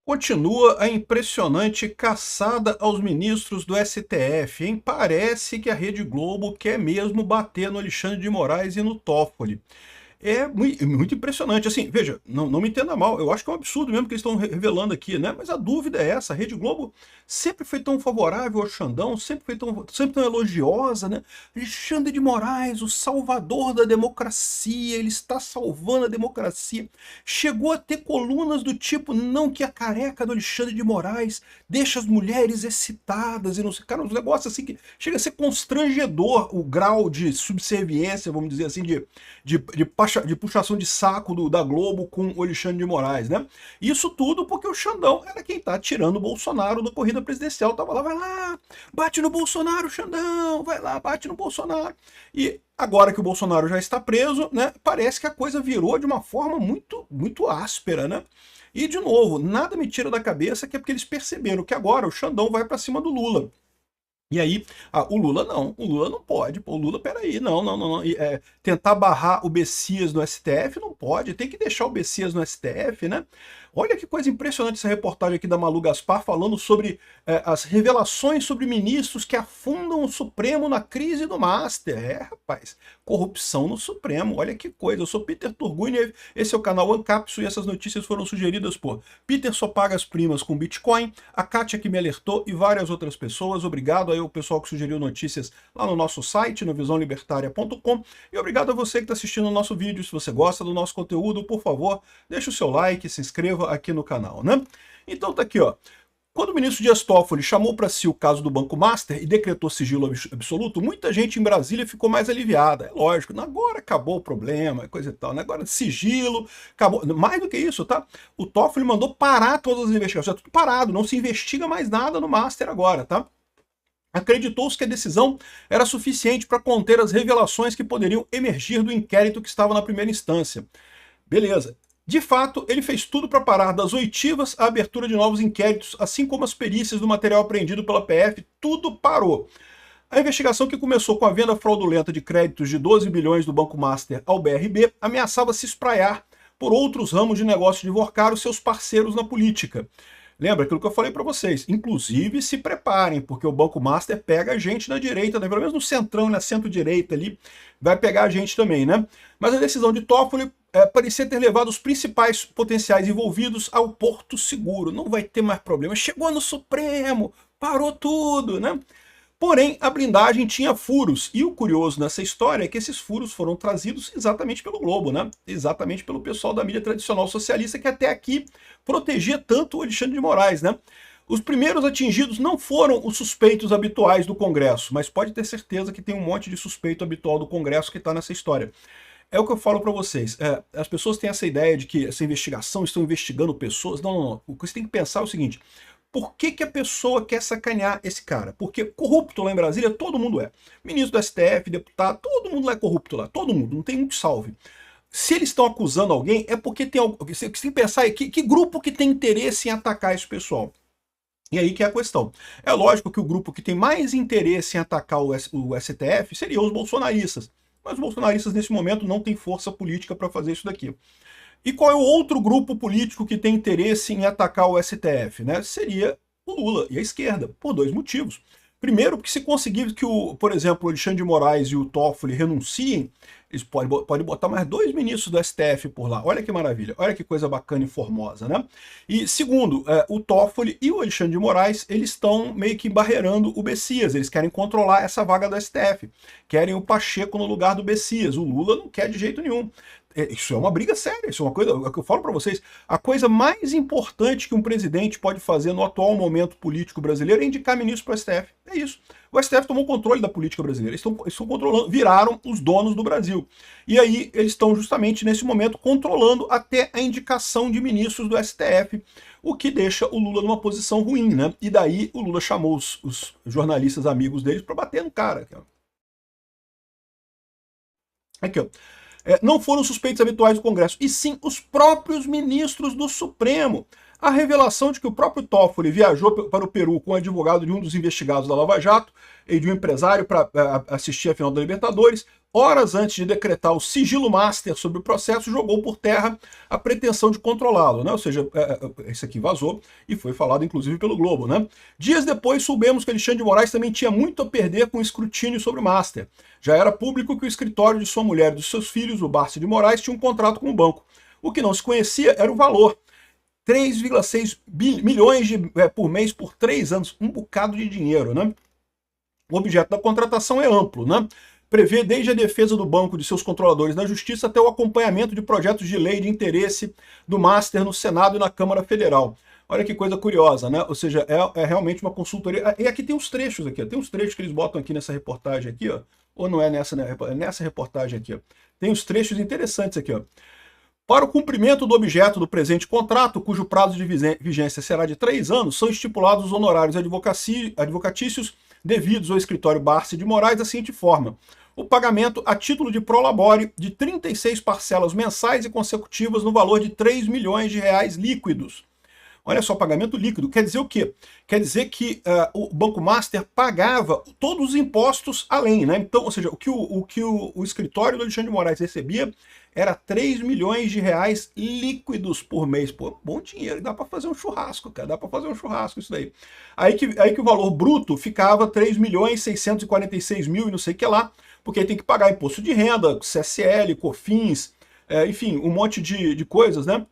Continua a impressionante caçada aos ministros do STF, hein? Parece que a Rede Globo quer mesmo bater no Alexandre de Moraes e no Toffoli. É muito impressionante. Assim, veja, não me entenda mal, eu acho que é um absurdo mesmo que eles estão revelando aqui, né? Mas a dúvida é essa: a Rede Globo sempre foi tão favorável ao Xandão, sempre tão elogiosa, né? Alexandre de Moraes, o salvador da democracia, ele está salvando a democracia. Chegou a ter colunas do tipo: não, que a careca do Alexandre de Moraes deixa as mulheres excitadas e não sei. Cara, uns negócios assim que chega a ser constrangedor o grau de subserviência, vamos dizer assim, de puxação de saco da Globo com o Alexandre de Moraes, né? Isso tudo porque o Xandão era quem tá tirando o Bolsonaro da corrida presidencial. Tava lá, vai lá, bate no Bolsonaro, Xandão, vai lá, bate no Bolsonaro. E agora que o Bolsonaro já está preso, né, parece que a coisa virou de uma forma muito áspera, né? E, de novo, nada me tira da cabeça que é porque eles perceberam que agora o Xandão vai para cima do Lula. E aí, o Lula não pode. Pô, o Lula, peraí, não. Tentar barrar o Bessias no STF não pode, tem que deixar o Bessias no STF, né? Olha que coisa impressionante essa reportagem aqui da Malu Gaspar falando sobre as revelações sobre ministros que afundam o Supremo na crise do Master. É, rapaz, corrupção no Supremo, olha que coisa. Eu sou Peter Turguini, esse é o canal Ancapsu e essas notícias foram sugeridas por Peter Só Paga as Primas com Bitcoin, a Kátia que me alertou e várias outras pessoas. Obrigado aí ao pessoal que sugeriu notícias lá no nosso site, no visãolibertaria.com, e obrigado a você que está assistindo o nosso vídeo. Se você gosta do nosso conteúdo, por favor, deixa o seu like, se inscreva aqui no canal, né? Então tá aqui, ó. Quando o ministro Dias Toffoli chamou para si o caso do Banco Master e decretou sigilo absoluto, muita gente em Brasília ficou mais aliviada. É lógico, agora acabou o problema, coisa e tal, né? Agora sigilo, acabou. Mais do que isso, tá? O Toffoli mandou parar todas as investigações, tudo parado, não se investiga mais nada no Master agora, tá? Acreditou-se que a decisão era suficiente para conter as revelações que poderiam emergir do inquérito que estava na primeira instância. Beleza. De fato, ele fez tudo para parar das oitivas a abertura de novos inquéritos, assim como as perícias do material apreendido pela PF, tudo parou. A investigação, que começou com a venda fraudulenta de créditos de 12 bilhões do Banco Master ao BRB, ameaçava se espraiar por outros ramos de negócio de Vorcar os seus parceiros na política. Lembra aquilo que eu falei para vocês? Inclusive, se preparem, porque o Banco Master pega a gente na direita, né? Pelo menos no centrão, na centro-direita ali, vai pegar a gente também, né? Mas a decisão de Toffoli parecia ter levado os principais potenciais envolvidos ao porto seguro. Não vai ter mais problema. Chegou no Supremo, parou tudo, né? Porém, a blindagem tinha furos, e o curioso nessa história é que esses furos foram trazidos exatamente pelo Globo, né? Exatamente pelo pessoal da mídia tradicional socialista, que até aqui protegia tanto o Alexandre de Moraes, né? Os primeiros atingidos não foram os suspeitos habituais do Congresso, mas pode ter certeza que tem um monte de suspeito habitual do Congresso que está nessa história. É o que eu falo para vocês. As pessoas têm essa ideia de que essa investigação estão investigando pessoas. Não. O que você tem que pensar é o seguinte: por que a pessoa quer sacanear esse cara? Porque corrupto lá em Brasília todo mundo é. Ministro do STF, deputado, todo mundo lá é corrupto lá. Todo mundo, não tem um que salve. Se eles estão acusando alguém, é porque tem algo. Você tem que pensar aí, que grupo que tem interesse em atacar esse pessoal? E aí que é a questão. É lógico que o grupo que tem mais interesse em atacar o STF seriam os bolsonaristas. Mas os bolsonaristas, nesse momento, não têm força política para fazer isso daqui. E qual é o outro grupo político que tem interesse em atacar o STF? Né? Seria o Lula e a esquerda, por dois motivos. Primeiro, porque se conseguir que, por exemplo, o Alexandre de Moraes e o Toffoli renunciem, eles podem botar mais dois ministros do STF por lá. Olha que maravilha, olha que coisa bacana e formosa, né? E segundo, o Toffoli e o Alexandre de Moraes, eles estão meio que barreirando o Bessias, eles querem controlar essa vaga do STF, querem o Pacheco no lugar do Bessias, o Lula não quer de jeito nenhum. Isso é uma briga séria, isso é uma coisa, é o que eu falo para vocês, a coisa mais importante que um presidente pode fazer no atual momento político brasileiro é indicar ministro para o STF. É isso. O STF tomou controle da política brasileira, eles estão controlando, viraram os donos do Brasil. E aí eles estão justamente nesse momento controlando até a indicação de ministros do STF, o que deixa o Lula numa posição ruim, né? E daí o Lula chamou os jornalistas amigos deles para bater no cara. Aqui, ó. Não foram suspeitos habituais do Congresso, e sim os próprios ministros do Supremo. a revelação de que o próprio Toffoli viajou para o Peru com o advogado de um dos investigados da Lava Jato e de um empresário para assistir a final da Libertadores, horas antes de decretar o sigilo master sobre o processo, jogou por terra a pretensão de controlá-lo, né? Ou seja, isso aqui vazou e foi falado inclusive pelo Globo, né? Dias depois soubemos que Alexandre de Moraes também tinha muito a perder com o escrutínio sobre o master. Já era público que o escritório de sua mulher e dos seus filhos, o Barsi de Moraes, tinha um contrato com o banco. O que não se conhecia era o valor. 3,6 milhões por mês por 3 anos, um bocado de dinheiro, né? O objeto da contratação é amplo, né? Prevê desde a defesa do banco de seus controladores na Justiça até o acompanhamento de projetos de lei de interesse do Master no Senado e na Câmara Federal. Olha que coisa curiosa, né? Ou seja, é realmente uma consultoria. E aqui tem uns trechos aqui, ó. Tem uns trechos que eles botam aqui nessa reportagem aqui, ó. Ou não é nessa, né? É nessa reportagem aqui, ó. Tem uns trechos interessantes aqui, ó. Para o cumprimento do objeto do presente contrato, cujo prazo de vigência será de 3 anos, são estipulados os honorários advocatícios devidos ao escritório Barsi de Moraes da seguinte forma: o pagamento a título de prolabore de 36 parcelas mensais e consecutivas no valor de 3 milhões de reais líquidos. Olha só, pagamento líquido. Quer dizer o quê? Quer dizer que o Banco Master pagava todos os impostos além, né? Então, ou seja, o que o escritório do Alexandre de Moraes recebia era 3 milhões de reais líquidos por mês. Pô, bom dinheiro, dá para fazer um churrasco, cara, dá para fazer um churrasco isso daí. Aí que o valor bruto ficava 3 milhões 646 mil e não sei o que lá, porque aí tem que pagar imposto de renda, CSL, COFINS, enfim, um monte de coisas, né?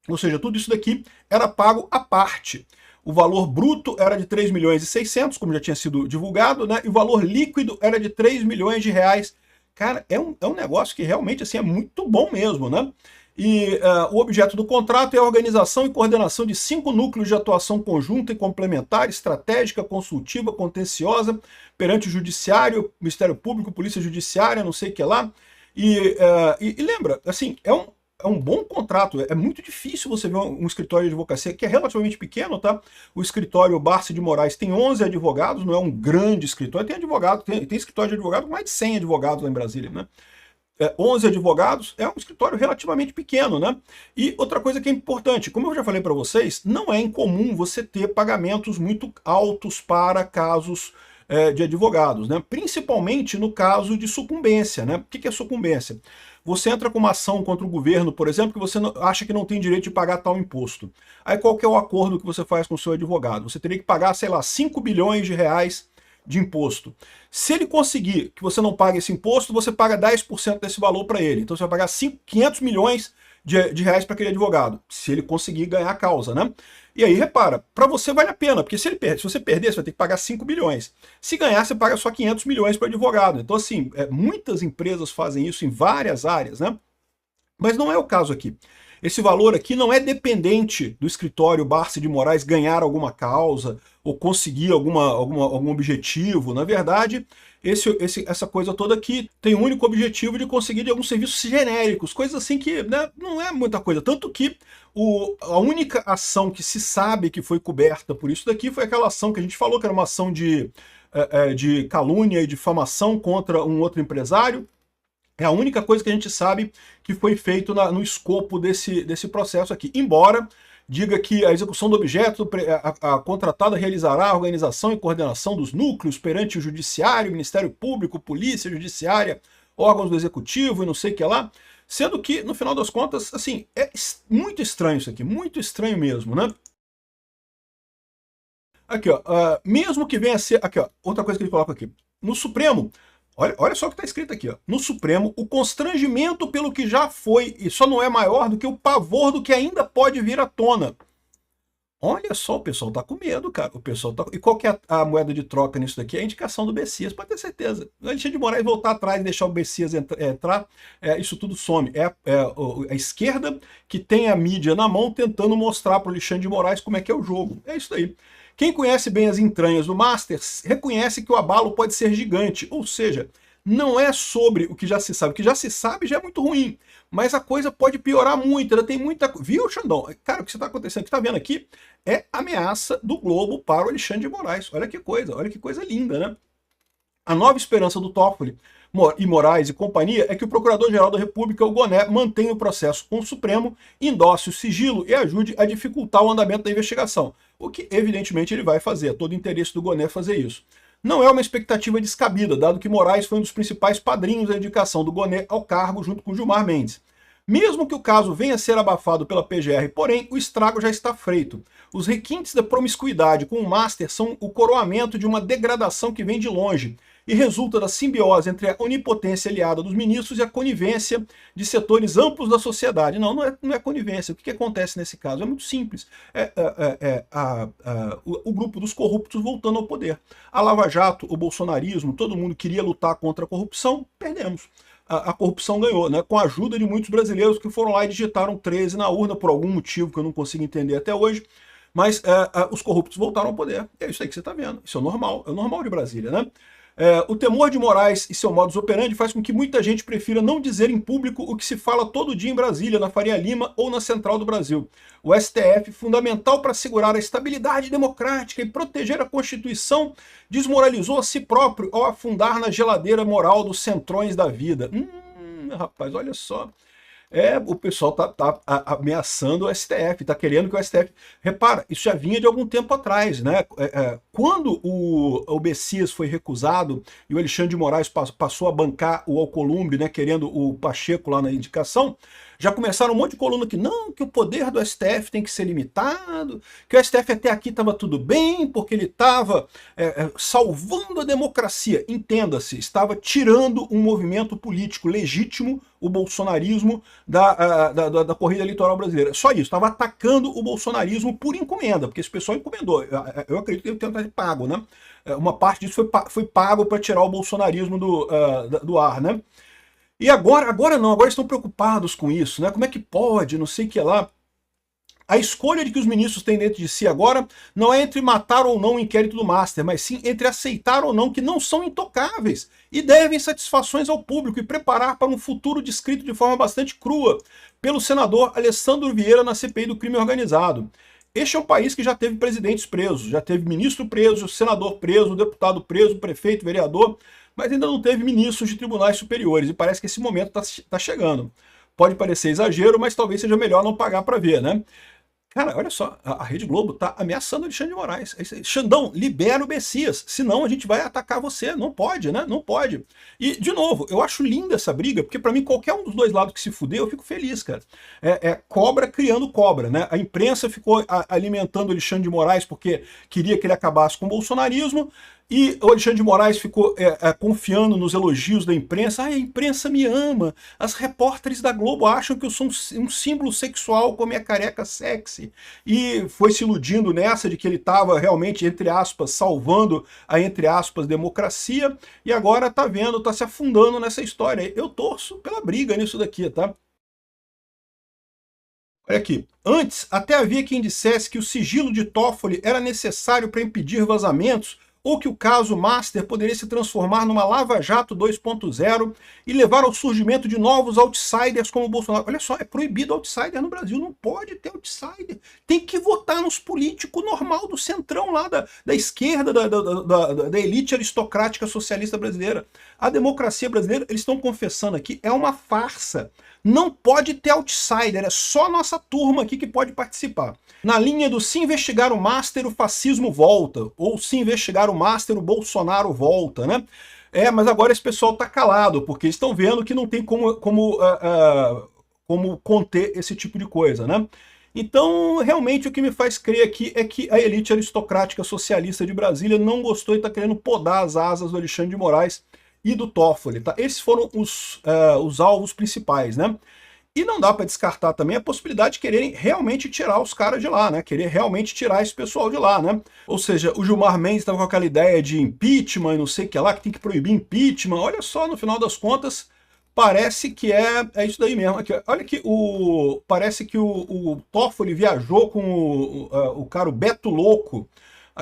Ou seja, tudo isso daqui era pago à parte. O valor bruto era de 3 milhões e 600, como já tinha sido divulgado, né? E o valor líquido era de 3 milhões de reais. Cara, é um negócio que realmente assim, é muito bom mesmo, né? E o objeto do contrato é a organização e coordenação de 5 núcleos de atuação conjunta e complementar, estratégica, consultiva, contenciosa, perante o Judiciário, Ministério Público, Polícia Judiciária, não sei o que lá. E lembra, assim, é um bom contrato. É muito difícil você ver um escritório de advocacia que é relativamente pequeno, tá? O escritório Barsi de Moraes tem 11 advogados, não é um grande escritório. Tem advogado, tem escritório de advogado com mais de 100 advogados lá em Brasília, né? 11 advogados é um escritório relativamente pequeno, né? E outra coisa que é importante, como eu já falei para vocês, não é incomum você ter pagamentos muito altos para casos de advogados, né? Principalmente no caso de sucumbência, né? O que é sucumbência? Você entra com uma ação contra o governo, por exemplo, que você acha que não tem direito de pagar tal imposto. Aí qual que é o acordo que você faz com o seu advogado? Você teria que pagar, sei lá, 5 bilhões de reais de imposto. Se ele conseguir que você não pague esse imposto, você paga 10% desse valor para ele. Então você vai pagar 500 milhões de reais para aquele advogado, se ele conseguir ganhar a causa, né? E aí, repara, para você vale a pena, porque se você perder, você vai ter que pagar 5 bilhões. Se ganhar, você paga só 500 milhões para o advogado. Então, assim, muitas empresas fazem isso em várias áreas, né? Mas não é o caso aqui. Esse valor aqui não é dependente do escritório Barsi de Moraes ganhar alguma causa ou conseguir algum objetivo. Na verdade, essa coisa toda aqui tem o único objetivo de conseguir de alguns serviços genéricos, coisas assim que, né, não é muita coisa. Tanto que a única ação que se sabe que foi coberta por isso daqui foi aquela ação que a gente falou que era uma ação de calúnia e difamação contra um outro empresário. É a única coisa que a gente sabe que foi feito no escopo desse processo aqui. Embora diga que a execução do objeto, a contratada realizará a organização e coordenação dos núcleos perante o Judiciário, Ministério Público, Polícia Judiciária, órgãos do Executivo e não sei o que lá. Sendo que, no final das contas, assim, é muito estranho isso aqui, muito estranho mesmo, né? Aqui, ó, mesmo que venha a ser... Aqui, ó, outra coisa que ele coloca aqui. No Supremo... Olha só o que está escrito aqui. Ó. No Supremo, o constrangimento pelo que já foi e só não é maior do que o pavor do que ainda pode vir à tona. Olha só, o pessoal está com medo, cara. O pessoal tá... E qual que é a moeda de troca nisso daqui? É a indicação do Bessias, pode ter certeza. O Alexandre de Moraes voltar atrás e deixar o Bessias entrar, isso tudo some. A esquerda que tem a mídia na mão tentando mostrar para o Alexandre de Moraes como é que é o jogo. É isso aí. Quem conhece bem as entranhas do Master reconhece que o abalo pode ser gigante, ou seja, não é sobre o que já se sabe. O que já se sabe já é muito ruim, mas a coisa pode piorar muito, ainda tem muita... Viu, Xandão? Cara, o que está acontecendo, o que está vendo aqui é ameaça do Globo para o Alexandre de Moraes. Olha que coisa linda, né? A nova esperança do Toffoli e Moraes e companhia é que o Procurador-Geral da República, o Goné, mantenha o processo com o Supremo, endosse o sigilo e ajude a dificultar o andamento da investigação. O que, evidentemente, ele vai fazer. É todo o interesse do Goné fazer isso. Não é uma expectativa descabida, dado que Moraes foi um dos principais padrinhos da indicação do Goné ao cargo junto com Gilmar Mendes. Mesmo que o caso venha a ser abafado pela PGR, porém, o estrago já está feito. Os requintes da promiscuidade com o Master são o coroamento de uma degradação que vem de longe e resulta da simbiose entre a onipotência aliada dos ministros e a conivência de setores amplos da sociedade. Não é conivência. O que acontece nesse caso? É muito simples. O grupo dos corruptos voltando ao poder. A Lava Jato, o bolsonarismo, todo mundo queria lutar contra a corrupção, perdemos. A corrupção ganhou, né? Com a ajuda de muitos brasileiros que foram lá e digitaram 13 na urna por algum motivo que eu não consigo entender até hoje, mas os corruptos voltaram ao poder. É isso aí que você está vendo. Isso é o normal de Brasília, né? O temor de Moraes e seu modus operandi faz com que muita gente prefira não dizer em público o que se fala todo dia em Brasília, na Faria Lima ou na Central do Brasil. O STF, fundamental para assegurar a estabilidade democrática e proteger a Constituição, desmoralizou a si próprio ao afundar na geladeira moral dos centrões da vida. Rapaz, olha só. O pessoal tá ameaçando o STF, tá querendo que o STF... Repara, isso já vinha de algum tempo atrás, né? Quando o Messias foi recusado e o Alexandre de Moraes passou a bancar o Alcolumbre, né, querendo o Pacheco lá na indicação, já começaram um monte de coluna que não, que o poder do STF tem que ser limitado, que o STF até aqui estava tudo bem, porque ele estava salvando a democracia. Entenda-se, estava tirando um movimento político legítimo, o bolsonarismo, da corrida eleitoral brasileira. Só isso, estava atacando o bolsonarismo por encomenda, porque esse pessoal encomendou. Eu acredito que ele tenha sido pago, né? Uma parte disso foi pago para tirar o bolsonarismo do ar, né? E agora não, agora estão preocupados com isso, né? Como é que pode, não sei o que lá. A escolha de que os ministros têm dentro de si agora não é entre matar ou não o inquérito do Master, mas sim entre aceitar ou não que não são intocáveis e devem satisfações ao público e preparar para um futuro descrito de forma bastante crua pelo senador Alessandro Vieira na CPI do crime organizado. Este é um país que já teve presidentes presos, já teve ministro preso, senador preso, deputado preso, prefeito, vereador, mas ainda não teve ministros de tribunais superiores, e parece que esse momento está chegando. Pode parecer exagero, mas talvez seja melhor não pagar para ver, né? Cara, olha só, a Rede Globo tá ameaçando o Alexandre de Moraes. Xandão, libera o Messias, senão a gente vai atacar você. Não pode, né? Não pode. E, de novo, eu acho linda essa briga, porque para mim qualquer um dos dois lados que se fuder, eu fico feliz, cara. Cobra criando cobra, né? A imprensa ficou alimentando o Alexandre de Moraes porque queria que ele acabasse com o bolsonarismo, e o Alexandre de Moraes ficou confiando nos elogios da imprensa. A imprensa me ama. As repórteres da Globo acham que eu sou um símbolo sexual com a minha careca sexy. E foi se iludindo nessa de que ele estava realmente, entre aspas, salvando a, entre aspas, democracia. E agora tá vendo, tá se afundando nessa história. Eu torço pela briga nisso daqui, tá? Olha aqui. Antes, até havia quem dissesse que o sigilo de Toffoli era necessário para impedir vazamentos, ou que o caso Master poderia se transformar numa Lava Jato 2.0 e levar ao surgimento de novos outsiders como o Bolsonaro. Olha só, é proibido outsider no Brasil, não pode ter outsider. Tem que votar nos políticos normal do centrão lá, da esquerda, da elite aristocrática socialista brasileira. A democracia brasileira, eles estão confessando aqui, é uma farsa. Não pode ter outsider, é só nossa turma aqui que pode participar. Na linha do se investigar o Master, o fascismo volta, ou se investigar o Master, o Bolsonaro volta, né? Mas agora esse pessoal tá calado, porque estão vendo que não tem como conter esse tipo de coisa, né? Então, realmente, o que me faz crer aqui é que a elite aristocrática socialista de Brasília não gostou e está querendo podar as asas do Alexandre de Moraes e do Toffoli, tá? Esses foram os alvos principais, né? E não dá para descartar também a possibilidade de quererem realmente tirar os caras de lá, né? Querer realmente tirar esse pessoal de lá, né? Ou seja, o Gilmar Mendes estava com aquela ideia de impeachment e não sei o que lá, que tem que proibir impeachment. Olha só, no final das contas, parece que é isso daí mesmo. Aqui, olha que parece que o Toffoli viajou com o cara, o Beto Louco,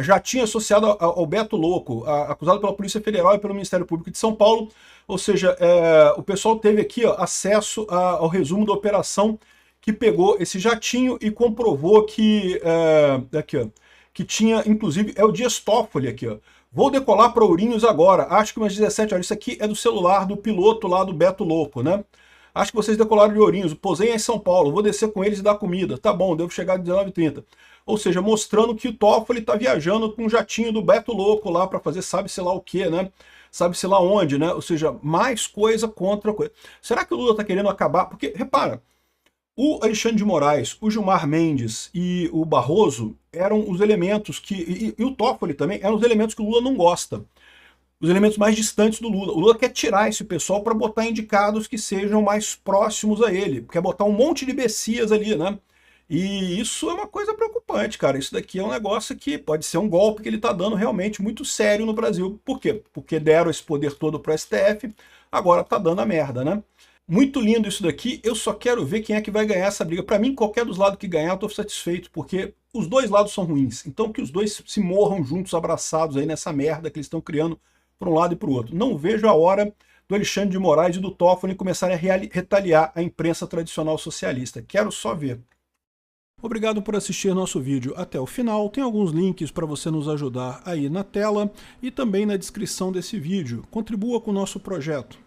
já tinha associado ao Beto Louco, acusado pela Polícia Federal e pelo Ministério Público de São Paulo. Ou seja, o pessoal teve aqui acesso ao resumo da operação que pegou esse jatinho e comprovou que, que tinha, inclusive, é o Dias Toffoli aqui, ó, Vou decolar para Ourinhos agora, acho que umas 17 horas. Isso aqui é do celular do piloto lá do Beto Louco, né? Acho que vocês decolaram de Ourinhos, posei em São Paulo, vou descer com eles e dar comida. Tá bom, devo chegar às 19h30. Ou seja, mostrando que o Toffoli tá viajando com um jatinho do Beto Louco lá para fazer sabe-se lá o que, né? Sabe-se lá onde, né? Ou seja, mais coisa contra coisa. Será que o Lula tá querendo acabar? Porque, repara, o Alexandre de Moraes, o Gilmar Mendes e o Barroso eram os elementos que... E o Toffoli também, eram os elementos que o Lula não gosta. Os elementos mais distantes do Lula. O Lula quer tirar esse pessoal para botar indicados que sejam mais próximos a ele. Quer botar um monte de bessias ali, né? E isso é uma coisa preocupante, cara. Isso daqui é um negócio que pode ser um golpe que ele está dando realmente muito sério no Brasil. Por quê? Porque deram esse poder todo para o STF, agora está dando a merda, né? Muito lindo isso daqui, eu só quero ver quem é que vai ganhar essa briga. Para mim, qualquer dos lados que ganhar, eu estou satisfeito, porque os dois lados são ruins. Então que os dois se morram juntos, abraçados aí nessa merda que eles estão criando para um lado e para o outro. Não vejo a hora do Alexandre de Moraes e do Toffoli começarem a retaliar a imprensa tradicional socialista. Quero só ver. Obrigado por assistir nosso vídeo até o final. Tem alguns links para você nos ajudar aí na tela e também na descrição desse vídeo. Contribua com o nosso projeto.